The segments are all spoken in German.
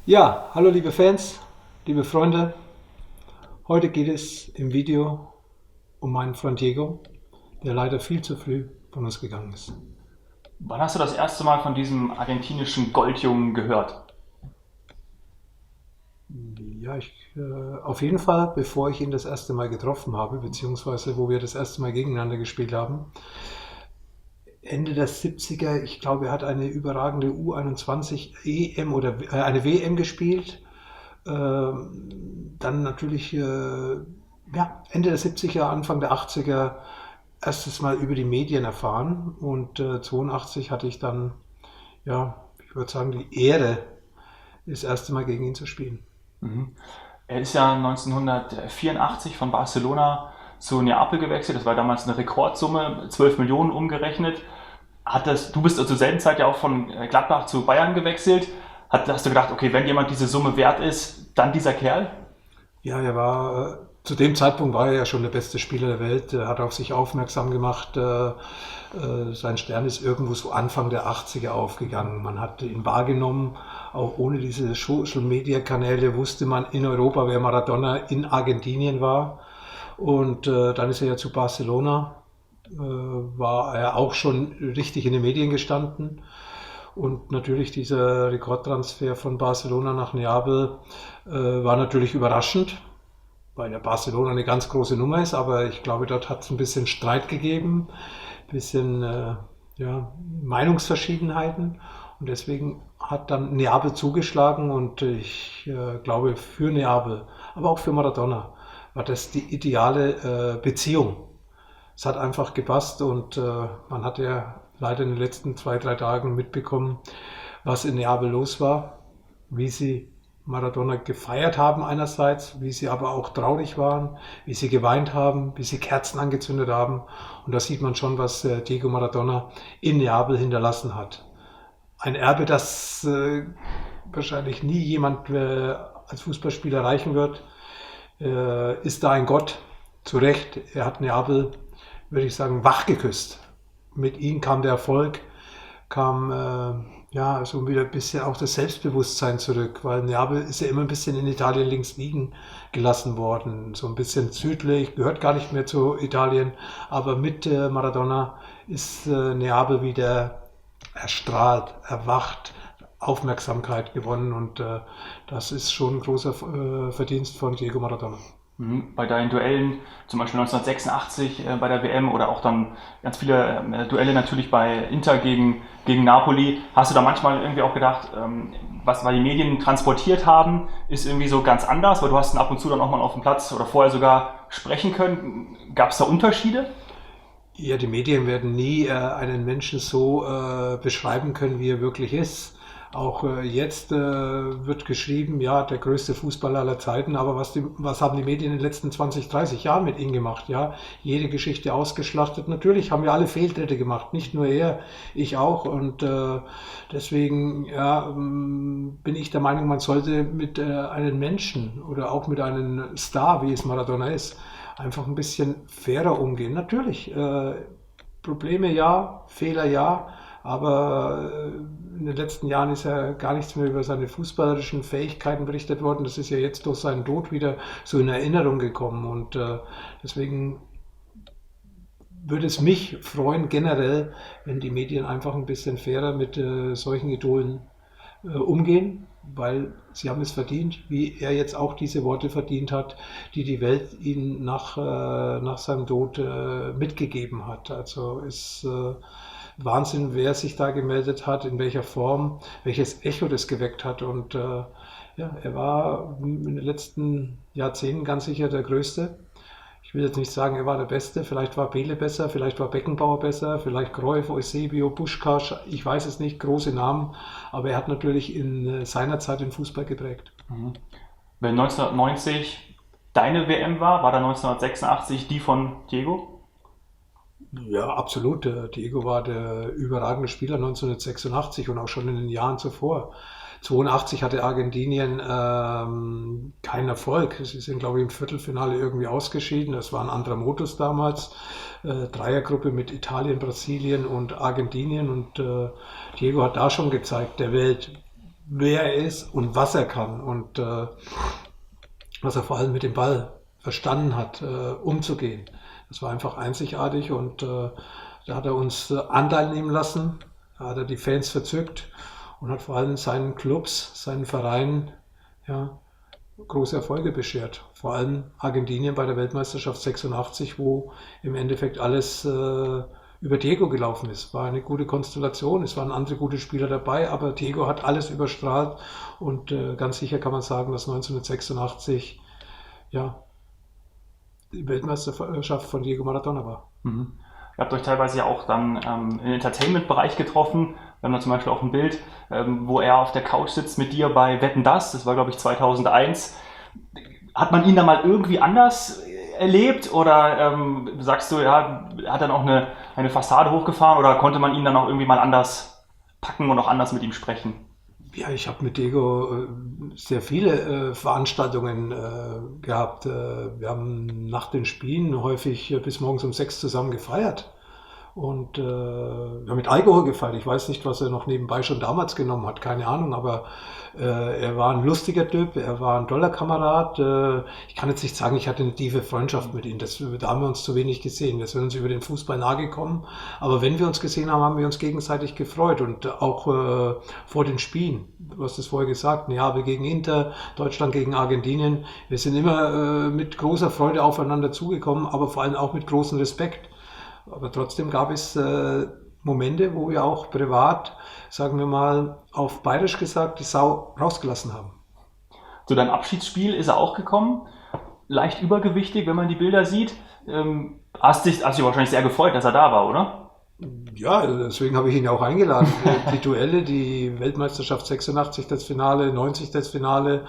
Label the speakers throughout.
Speaker 1: Ja, hallo liebe Fans, liebe Freunde. Heute geht es im Video um meinen Freund Diego, der leider viel zu früh von uns gegangen ist.
Speaker 2: Wann hast du das erste Mal von diesem argentinischen Goldjungen gehört?
Speaker 1: Ja, auf jeden Fall, bevor ich ihn das erste Mal getroffen habe, beziehungsweise wo wir das erste Mal gegeneinander gespielt haben. Ende der 70er, ich glaube, er hat eine überragende U21 EM oder eine WM gespielt. Dann natürlich ja, Ende der 70er, Anfang der 80er erstes Mal über die Medien erfahren und 82 hatte ich dann, ja, ich würde sagen, die Ehre, das erste Mal gegen ihn zu spielen.
Speaker 2: Mhm. Er ist ja 1984 von Barcelona zu Neapel gewechselt. Das war damals eine Rekordsumme, 12 Millionen umgerechnet. Du bist zur selben Zeit ja auch von Gladbach zu Bayern gewechselt. Hast du gedacht, okay, wenn jemand diese Summe wert ist, dann dieser Kerl?
Speaker 1: Ja, zu dem Zeitpunkt war er ja schon der beste Spieler der Welt, hat auf sich aufmerksam gemacht. Sein Stern ist irgendwo so Anfang der 80er aufgegangen. Man hat ihn wahrgenommen, auch ohne diese Social-Media-Kanäle wusste man in Europa, wer Maradona in Argentinien war. Und dann ist er ja zu Barcelona, war er auch schon richtig in den Medien gestanden. Und natürlich dieser Rekordtransfer von Barcelona nach Neapel war natürlich überraschend, weil ja Barcelona eine ganz große Nummer ist, aber ich glaube, dort hat es ein bisschen Streit gegeben, ein bisschen ja, Meinungsverschiedenheiten und deswegen hat dann Neapel zugeschlagen und ich glaube für Neapel, aber auch für Maradona war das die ideale Beziehung. Es hat einfach gepasst und man hat ja leider in den letzten 2, 3 Tagen mitbekommen, was in Neapel los war, wie sie Maradona gefeiert haben einerseits, wie sie aber auch traurig waren, wie sie geweint haben, wie sie Kerzen angezündet haben. Und da sieht man schon, was Diego Maradona in Neapel hinterlassen hat. Ein Erbe, das wahrscheinlich nie jemand als Fußballspieler erreichen wird. Ist da ein Gott? Zu Recht, er hat Neapel, würde ich sagen, wachgeküsst. Mit ihm kam der Erfolg, kam ja so wieder ein bisschen auch das Selbstbewusstsein zurück, weil Neapel ist ja immer ein bisschen in Italien links liegen gelassen worden, so ein bisschen südlich, gehört gar nicht mehr zu Italien, aber mit Maradona ist Neapel wieder erstrahlt, erwacht, Aufmerksamkeit gewonnen und das ist schon ein großer Verdienst von Diego Maradona.
Speaker 2: Mhm. Bei deinen Duellen, zum Beispiel 1986 bei der WM oder auch dann ganz viele Duelle natürlich bei Inter gegen Napoli, hast du da manchmal irgendwie auch gedacht, was weil die Medien transportiert haben, ist irgendwie so ganz anders, weil du hast ihn ab und zu dann auch mal auf dem Platz oder vorher sogar sprechen können. Gab es da Unterschiede?
Speaker 1: Ja, die Medien werden nie einen Menschen so beschreiben können, wie er wirklich ist. Auch jetzt wird geschrieben, ja, der größte Fußballer aller Zeiten, aber was haben die Medien in den letzten 20, 30 Jahren mit ihm gemacht? Ja, jede Geschichte ausgeschlachtet. Natürlich haben wir alle Fehltritte gemacht, nicht nur er, ich auch. Und deswegen ja, bin ich der Meinung, man sollte mit einem Menschen oder auch mit einem Star, wie es Maradona ist, einfach ein bisschen fairer umgehen. Natürlich, Probleme ja, Fehler ja, aber in den letzten Jahren ist ja gar nichts mehr über seine fußballerischen Fähigkeiten berichtet worden. Das ist ja jetzt durch seinen Tod wieder so in Erinnerung gekommen und deswegen würde es mich freuen generell, wenn die Medien einfach ein bisschen fairer mit solchen Idolen umgehen, weil sie haben es verdient, wie er jetzt auch diese Worte verdient hat, die die Welt ihm nach seinem Tod mitgegeben hat. Also ist Wahnsinn, wer sich da gemeldet hat, in welcher Form, welches Echo das geweckt hat. Und ja, er war in den letzten Jahrzehnten ganz sicher der Größte. Ich will jetzt nicht sagen, er war der Beste. Vielleicht war Pele besser, vielleicht war Beckenbauer besser, vielleicht Cruyff, Eusebio, Puskás, ich weiß es nicht, große Namen. Aber er hat natürlich in seiner Zeit den Fußball geprägt.
Speaker 2: Mhm. Wenn 1990 deine WM war da 1986 die von Diego?
Speaker 1: Ja, absolut. Der Diego war der überragende Spieler 1986 und auch schon in den Jahren zuvor. 82 hatte Argentinien keinen Erfolg. Sie sind, glaube ich, im Viertelfinale irgendwie ausgeschieden. Das war ein anderer Modus damals. Dreiergruppe mit Italien, Brasilien und Argentinien. Und Diego hat da schon gezeigt, der Welt, wer er ist und was er kann und was er vor allem mit dem Ball verstanden hat, umzugehen. Das war einfach einzigartig und da hat er uns Anteil nehmen lassen, da hat er die Fans verzückt und hat vor allem seinen Clubs, seinen Vereinen große Erfolge beschert. Vor allem Argentinien bei der Weltmeisterschaft 86, wo im Endeffekt alles über Diego gelaufen ist. War eine gute Konstellation, es waren andere gute Spieler dabei, aber Diego hat alles überstrahlt und ganz sicher kann man sagen, dass 1986 die Weltmeisterschaft von Diego Maradona war.
Speaker 2: Mhm. Ihr habt euch teilweise ja auch dann im Entertainment-Bereich getroffen. Wir haben da zum Beispiel auch ein Bild, wo er auf der Couch sitzt mit dir bei Wetten, das war glaube ich 2001. Hat man ihn da mal irgendwie anders erlebt oder sagst du, ja, hat dann auch eine Fassade hochgefahren oder konnte man ihn dann auch irgendwie mal anders packen und auch anders mit ihm sprechen?
Speaker 1: Ja, ich habe mit Diego sehr viele Veranstaltungen gehabt. Wir haben nach den Spielen häufig bis morgens um 6 zusammen gefeiert. Und wir haben mit Alkohol gefeiert. Ich weiß nicht, was er noch nebenbei schon damals genommen hat, keine Ahnung, aber er war ein lustiger Typ, er war ein toller Kamerad. Ich kann jetzt nicht sagen, ich hatte eine tiefe Freundschaft mit ihm, da haben wir uns zu wenig gesehen. Wir sind uns über den Fußball nahe gekommen, aber wenn wir uns gesehen haben, haben wir uns gegenseitig gefreut und auch vor den Spielen. Du hast es vorher gesagt, Neapel gegen Inter, Deutschland gegen Argentinien. Wir sind immer mit großer Freude aufeinander zugekommen, aber vor allem auch mit großem Respekt. Aber trotzdem gab es Momente, wo wir auch privat, sagen wir mal, auf Bayerisch gesagt, die Sau rausgelassen haben.
Speaker 2: Zu deinem Abschiedsspiel ist er auch gekommen, leicht übergewichtig, wenn man die Bilder sieht. Hast dich wahrscheinlich sehr gefreut, dass er da war, oder?
Speaker 1: Ja, deswegen habe ich ihn ja auch eingeladen. Die Duelle, die Weltmeisterschaft 86, das Finale, 90, das Finale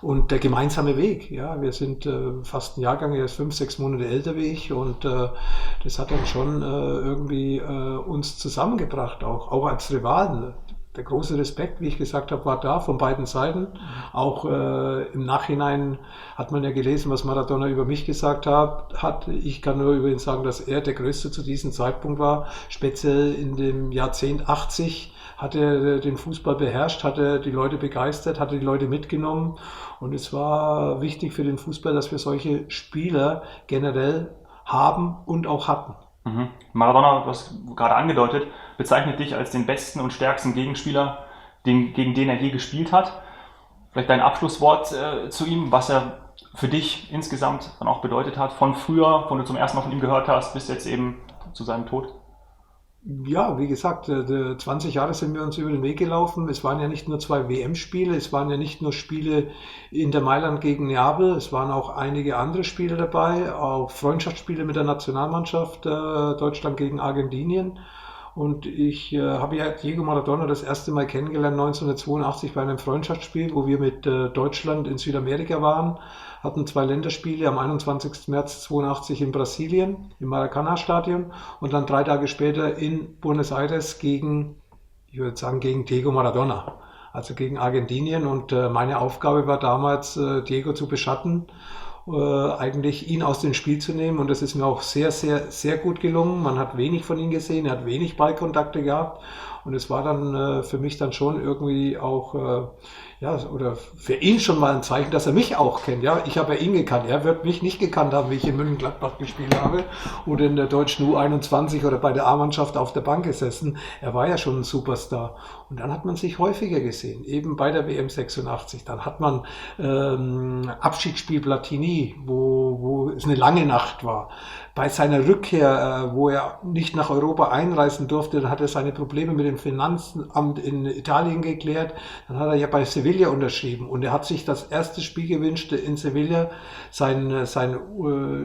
Speaker 1: und der gemeinsame Weg. Ja, wir sind fast ein Jahrgang, er ist 5, 6 Monate älter wie ich und das hat dann schon irgendwie uns zusammengebracht, auch als Rivalen. Der große Respekt, wie ich gesagt habe, war da von beiden Seiten. Auch im Nachhinein hat man ja gelesen, was Maradona über mich gesagt hat. Ich kann nur über ihn sagen, dass er der Größte zu diesem Zeitpunkt war. Speziell in dem Jahrzehnt 80 hat er den Fußball beherrscht, hat er die Leute begeistert, hat er die Leute mitgenommen. Und es war wichtig für den Fußball, dass wir solche Spieler generell haben und auch hatten.
Speaker 2: Mhm. Maradona, du hast gerade angedeutet, bezeichnet dich als den besten und stärksten Gegenspieler, gegen den er je gespielt hat. Vielleicht dein Abschlusswort zu ihm, was er für dich insgesamt dann auch bedeutet hat, von früher, von du zum ersten Mal von ihm gehört hast, bis jetzt eben zu seinem Tod.
Speaker 1: Ja, wie gesagt, 20 Jahre sind wir uns über den Weg gelaufen. Es waren ja nicht nur 2 WM-Spiele, es waren ja nicht nur Spiele Inter Mailand gegen Neapel, es waren auch einige andere Spiele dabei, auch Freundschaftsspiele mit der Nationalmannschaft, Deutschland gegen Argentinien. Und ich habe ja Diego Maradona das erste Mal kennengelernt 1982 bei einem Freundschaftsspiel, wo wir mit Deutschland in Südamerika waren, hatten 2 Länderspiele am 21. März 82 in Brasilien, im Maracanã-Stadion und dann 3 Tage später in Buenos Aires gegen Diego Maradona, also gegen Argentinien. Und meine Aufgabe war damals, Diego zu beschatten, eigentlich ihn aus dem Spiel zu nehmen und das ist mir auch sehr, sehr, sehr gut gelungen. Man hat wenig von ihm gesehen, er hat wenig Ballkontakte gehabt und es war dann für mich dann schon irgendwie auch, oder für ihn schon mal ein Zeichen, dass er mich auch kennt. Ja, ich habe ja ihn gekannt, er wird mich nicht gekannt haben, wie ich in Mönchengladbach gespielt habe oder in der deutschen U21 oder bei der A-Mannschaft auf der Bank gesessen. Er war ja schon ein Superstar. Und dann hat man sich häufiger gesehen, eben bei der WM 86. Dann hat man Abschiedsspiel Platini, wo es eine lange Nacht war. Bei seiner Rückkehr, wo er nicht nach Europa einreisen durfte, dann hat er seine Probleme mit dem Finanzamt in Italien geklärt. Dann hat er ja bei Sevilla unterschrieben und er hat sich das erste Spiel gewünscht in Sevilla, sein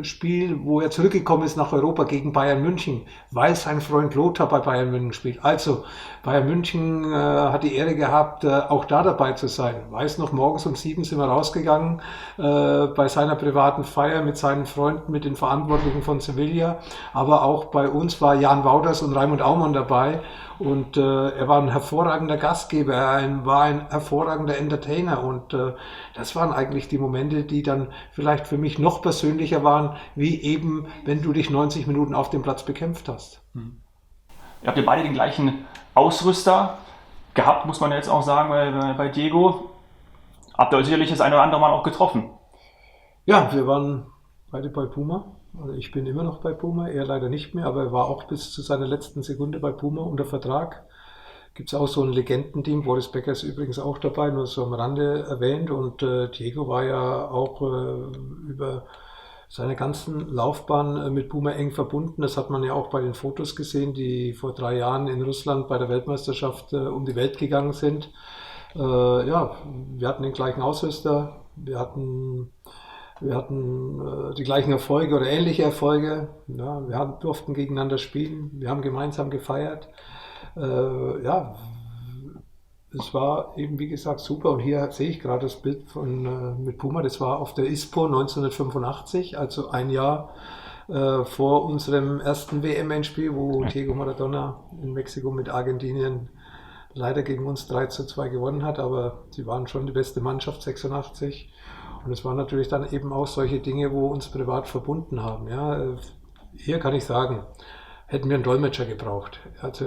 Speaker 1: Spiel, wo er zurückgekommen ist nach Europa gegen Bayern München, weil sein Freund Lothar bei Bayern München spielt. Also Bayern München hat die Ehre gehabt, auch da dabei zu sein. Weiß noch, morgens um 7 sind wir rausgegangen bei seiner privaten Feier mit seinen Freunden, mit den Verantwortlichen von Sevilla, aber auch bei uns war Jan Wouters und Raimund Aumann dabei und er war ein hervorragender Gastgeber, er war ein hervorragender Entertainer und das waren eigentlich die Momente, die dann vielleicht für mich noch persönlicher waren, wie eben, wenn du dich 90 Minuten auf dem Platz bekämpft hast.
Speaker 2: Ihr habt ja beide den gleichen Ausrüster. gehabt, muss man jetzt auch sagen, bei Diego. Habt ihr sicherlich das eine oder andere Mal auch getroffen.
Speaker 1: Ja, wir waren beide bei Puma. Also ich bin immer noch bei Puma, er leider nicht mehr, aber er war auch bis zu seiner letzten Sekunde bei Puma unter Vertrag. Gibt es auch so ein Legendenteam, Boris Becker ist übrigens auch dabei, nur so am Rande erwähnt. Und Diego war ja auch über seine ganzen Laufbahn mit Puma eng verbunden. Das hat man ja auch bei den Fotos gesehen, die vor 3 Jahren in Russland bei der Weltmeisterschaft um die Welt gegangen sind. Ja, wir hatten den gleichen Ausrüster, wir hatten die gleichen Erfolge oder ähnliche Erfolge. Ja, durften gegeneinander spielen, wir haben gemeinsam gefeiert. Ja, es war eben, wie gesagt, super. Und hier sehe ich gerade das Bild mit Puma. Das war auf der ISPO 1985, also ein Jahr vor unserem ersten WM-Endspiel, wo Diego Maradona in Mexiko mit Argentinien leider gegen uns 3:2 gewonnen hat. Aber sie waren schon die beste Mannschaft, 86. Und es waren natürlich dann eben auch solche Dinge, wo uns privat verbunden haben. Ja, hier kann ich sagen, hätten wir einen Dolmetscher gebraucht. Also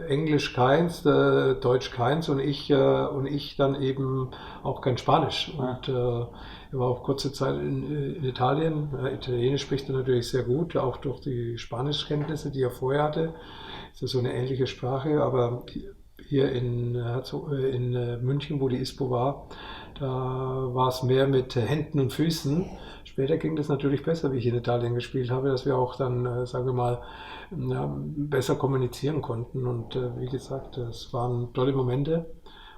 Speaker 1: Englisch keins, Deutsch keins und ich dann eben auch kein Spanisch.
Speaker 2: Ja.
Speaker 1: Und er war auch kurze Zeit in Italien. Italienisch spricht er natürlich sehr gut, auch durch die Spanischkenntnisse, die er vorher hatte. Das ist so eine ähnliche Sprache, aber hier in München, wo die ISPO war, da war es mehr mit Händen und Füßen. Später ging das natürlich besser, wie ich in Italien gespielt habe, dass wir auch dann, sagen wir mal, ja, besser kommunizieren konnten. Und wie gesagt, es waren tolle Momente.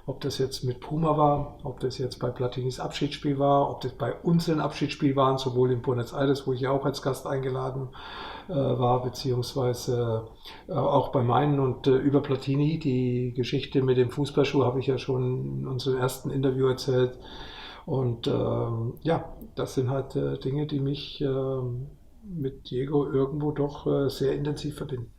Speaker 1: Ob das jetzt mit Puma war, ob das jetzt bei Platinis Abschiedsspiel war, ob das bei unseren Abschiedsspiel waren, sowohl in Buenos Aires, wo ich ja auch als Gast eingeladen war, beziehungsweise auch bei meinen. Und über Platini, die Geschichte mit dem Fußballschuh, habe ich ja schon in unserem ersten Interview erzählt. Und ja, das sind halt Dinge, die mich mit Diego irgendwo doch sehr intensiv verbinden.